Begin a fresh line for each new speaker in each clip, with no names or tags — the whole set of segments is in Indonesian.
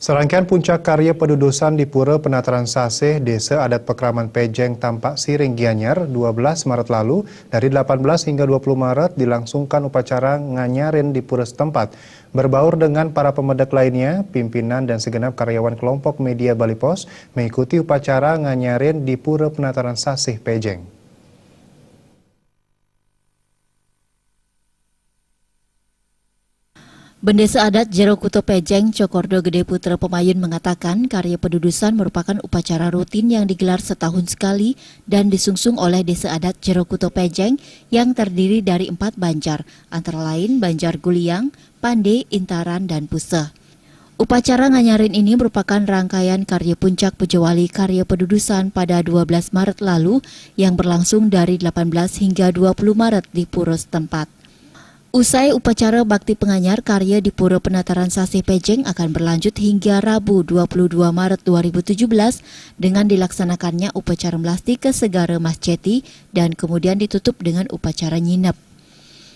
Serangkaian puncak karya pedudusan di Pura Penataran Sasih, Desa Adat Pekraman Pejeng, Tampak Siring, Gianyar, 12 Maret lalu. Dari 18 hingga 20 Maret dilangsungkan upacara nganyarin di pura setempat. Berbaur dengan para pemedek lainnya, pimpinan dan segenap karyawan kelompok media Bali Pos mengikuti upacara nganyarin di Pura Penataran Sasih, Pejeng.
Bendesa adat Jero Kuto Pejeng, Cokordo Gede Putra Pemayun mengatakan karya pedudusan merupakan upacara rutin yang digelar setahun sekali dan disungsung oleh Desa Adat Jero Kuto Pejeng yang terdiri dari 4 banjar, antara lain Banjar Guliang, Pande, Intaran, dan Puseh. Upacara nganyarin ini merupakan rangkaian karya puncak Pujawali karya pedudusan pada 12 Maret lalu yang berlangsung dari 18 hingga 20 Maret di pura setempat. Usai upacara bakti penganyar karya di Pura Penataran Sasih Pejeng akan berlanjut hingga Rabu 22 Maret 2017 dengan dilaksanakannya upacara melasti ke Segara Mas Ceti dan kemudian ditutup dengan upacara nyinep.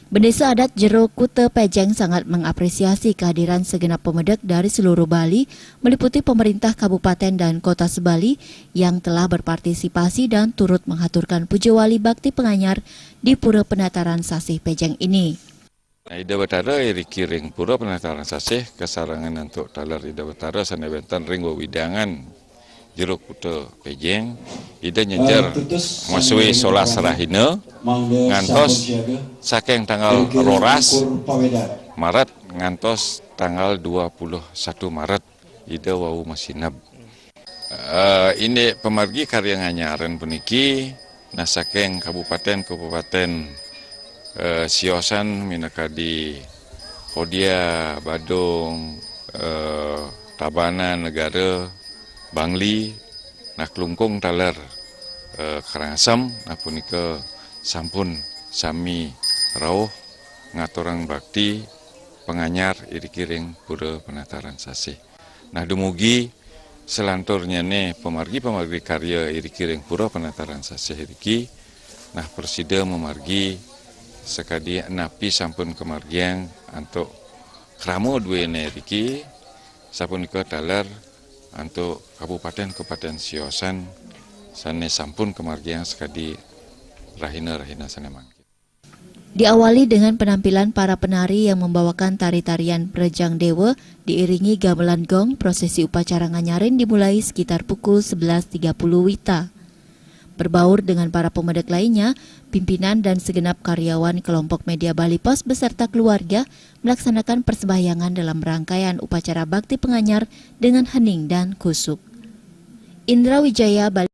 Bendesa adat Jero Kuto Pejeng sangat mengapresiasi kehadiran segenap pemedek dari seluruh Bali, meliputi pemerintah kabupaten dan kota sebali yang telah berpartisipasi dan turut menghaturkan pujawali bakti penganyar di Pura Penataran Sasih Pejeng ini.
Ida Batara iri kiring Pura Penataran Sasih kesarangan untuk talar Ida Batara sana bentan ring widangan Jero Kuto Pejeng Ida nyejar masui sola serahina ngantos saking tanggal roras Maret ngantos tanggal 21 Maret Ida wau masinab. Ini pemargi karya nganyaran puniki nah saking kabupaten Siosan minakadi Hodia, Badung, Tabanan, Negara, Bangli, nak Klungkung taler Karangasem, nah punika sampun sami rauh ngaturang bakti penganyar iri kiring Pura Penataran Sasih. Nah dumugi selanturnya nih pemargi karya iri kiring Pura Penataran Sasih iki, nah persida memargi sekadi napi sampun kemargiang untuk kramo dua neriki sampun ke taler untuk kabupaten Siosan sana sampun kemargiang sekadi rahina sanemang.
Diawali dengan penampilan para penari yang membawakan tari-tarian Prejang Dewa diiringi gamelan gong, prosesi upacara nganyarin dimulai sekitar pukul 11.30 WITA. Berbaur dengan para pemedek lainnya, pimpinan dan segenap karyawan kelompok media Bali Pos beserta keluarga melaksanakan persembahyangan dalam rangkaian upacara bakti penganyar dengan hening dan kusuk. Indra Wijaya, Bali.